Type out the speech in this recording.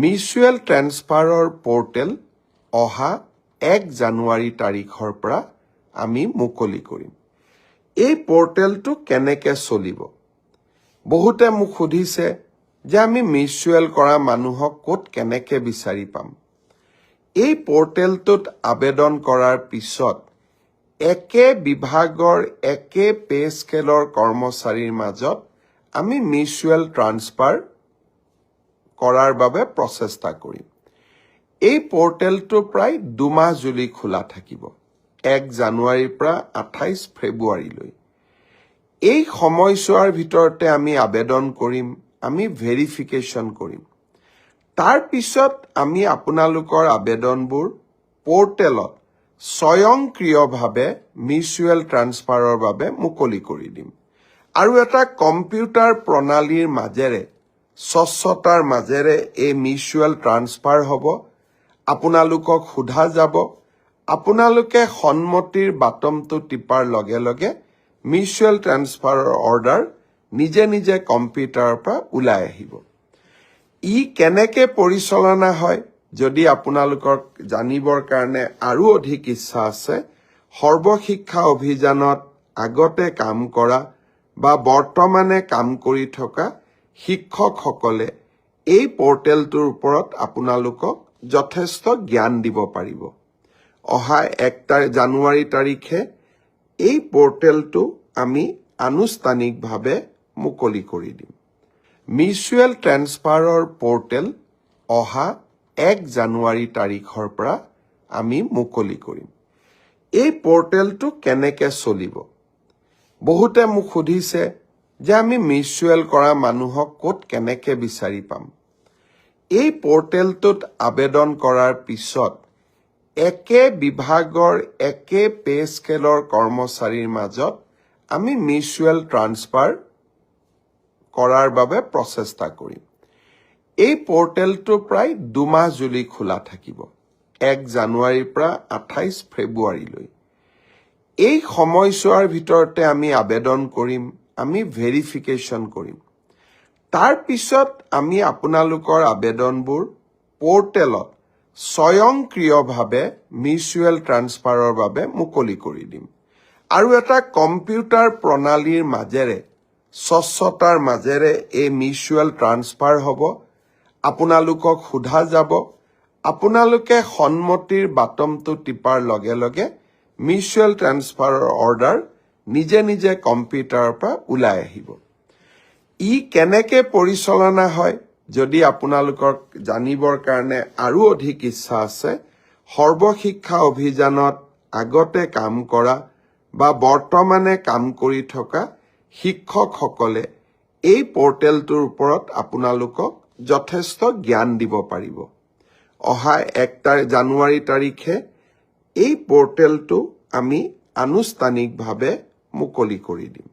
Mutual ট্ৰেন্সফাৰৰ portal অহা 1 জানুৱাৰী তাৰিখৰ পৰা আমি মুকলি কৰিম। এই পোৰ্টেলটো কেনেকৈ চলিব? বহুতে মোক সুধিছে যে আমি মিউচুৱেল কৰা মানুহক ক'ত কেনেকৈ বিচাৰি পাম। এই পোৰ্টেলটোত আবেদন কৰাৰ পিছত একে বিভাগৰ একে পে স্কেলৰ কৰ্মচাৰীৰ মাজত আমি মিউচুৱেল ট্ৰান্সফাৰ কৰাৰ বাবে প্ৰচেষ্টা কৰিম। এই পোৰ্টেলটো প্ৰায় 2 মাহ জুৰি খোলা থাকিব, 1 জানুৱাৰীৰ পৰা 28 ফেব্ৰুৱাৰীলৈ। এই সময়ছোৱাৰ ভিতৰতে আমি আবেদন কৰিম, আমি ভেৰিফিকেশ্যন কৰিম। তাৰ পিছত আমি আপোনালোকৰ আবেদনবোৰ পোৰ্টেলত স্বয়ংক্ৰিয়ভাৱে মিউচুৱেল ট্ৰান্সফাৰৰ বাবে মুকলি কৰি দিম। আৰু এটা কম্পিউটাৰ প্ৰণালীৰ মাজেৰে স্বচ্ছতাৰ মাজেৰে এই মিউচুৱেল ট্ৰান্সফাৰ হ'ব। আপোনালোকক সোধা যাব, আপোনালোকে সন্মতিৰ বাটনটো টিপাৰ লগে লগে মিউচুৱেল ট্ৰান্সফাৰৰ অৰ্ডাৰ নিজে নিজে কম্পিউটাৰৰ পৰা ওলাই আহিব। ই কেনেকৈ পৰিচালনা হয় যদি আপোনালোকক জানিবৰ কাৰণে আৰু অধিক ইচ্ছা আছে, সৰ্বশিক্ষা অভিযানত আগতে কাম কৰা বা বৰ্তমানে কাম কৰি থকা শিক্ষকসকলে এই পোৰ্টেলটোৰ ওপৰত আপোনালোকক যথেষ্ট জ্ঞান দিব পাৰিব। অহা 1 জানুৱাৰী তাৰিখে এই পোৰ্টেলটো আমি আনুষ্ঠানিকভাৱে মুকলি কৰি দিম। মিউচুৱেল ট্ৰেন্সফাৰৰ পোৰ্টেল অহা 1 জানুৱাৰী তাৰিখৰ পৰা আমি মুকলি কৰিম। এই পোৰ্টেলটো কেনেকৈ চলিব? বহুতে মোক সুধিছে যে আমি মিউচুৱেল কৰা মানুহক ক'ত কেনেকৈ বিচাৰি পাম। এই পোৰ্টেলটোত আবেদন কৰাৰ পিছত একে বিভাগৰ একে পে স্কেলৰ কৰ্মচাৰীৰ মাজত আমি মিউচুৱেল ট্ৰান্সফাৰ কৰাৰ বাবে প্ৰচেষ্টা কৰিম। এই পোৰ্টেলটো প্ৰায় 2 মাহ জুৰি খোলা থাকিব, 1 জানুৱাৰীৰ পৰা 28 ফেব্ৰুৱাৰীলৈ। এই সময়ছোৱাৰ ভিতৰতে আমি আবেদন কৰিম, আমি ভেৰিফিকেশ্যন কৰিম। তাৰ পিছত আমি আপোনালোকৰ আবেদনবোৰ পোৰ্টেলত স্বয়ংক্ৰিয়ভাৱে মিউচুৱেল ট্ৰান্সফাৰৰ বাবে মুকলি কৰি দিম। আৰু এটা কম্পিউটাৰ প্ৰণালীৰ মাজেৰে স্বচ্ছতাৰ মাজেৰে এই মিউচুৱেল ট্ৰান্সফাৰ হ'ব। আপোনালোকক সোধা যাব, আপোনালোকে সন্মতিৰ বাটনটো টিপাৰ লগে লগে মিউচুৱেল ট্ৰান্সফাৰৰ অৰ্ডাৰ নিজে নিজে কম্পিউটাৰৰ পৰা ওলাই আহিব। ই কেনেকৈ পৰিচালনা হয় যদি আপোনালোকক জানিবৰ কাৰণে আৰু অধিক ইচ্ছা আছে, সৰ্বশিক্ষা অভিযানত আগতে কাম কৰা বা বৰ্তমানে কাম কৰি থকা শিক্ষকসকলে এই পোৰ্টেলটোৰ ওপৰত আপোনালোকক যথেষ্ট জ্ঞান দিব পাৰিব। অহা 1 জানুৱাৰী তাৰিখে এই পোৰ্টেলটো আমি আনুষ্ঠানিকভাৱে মুকলি কৰি দিম।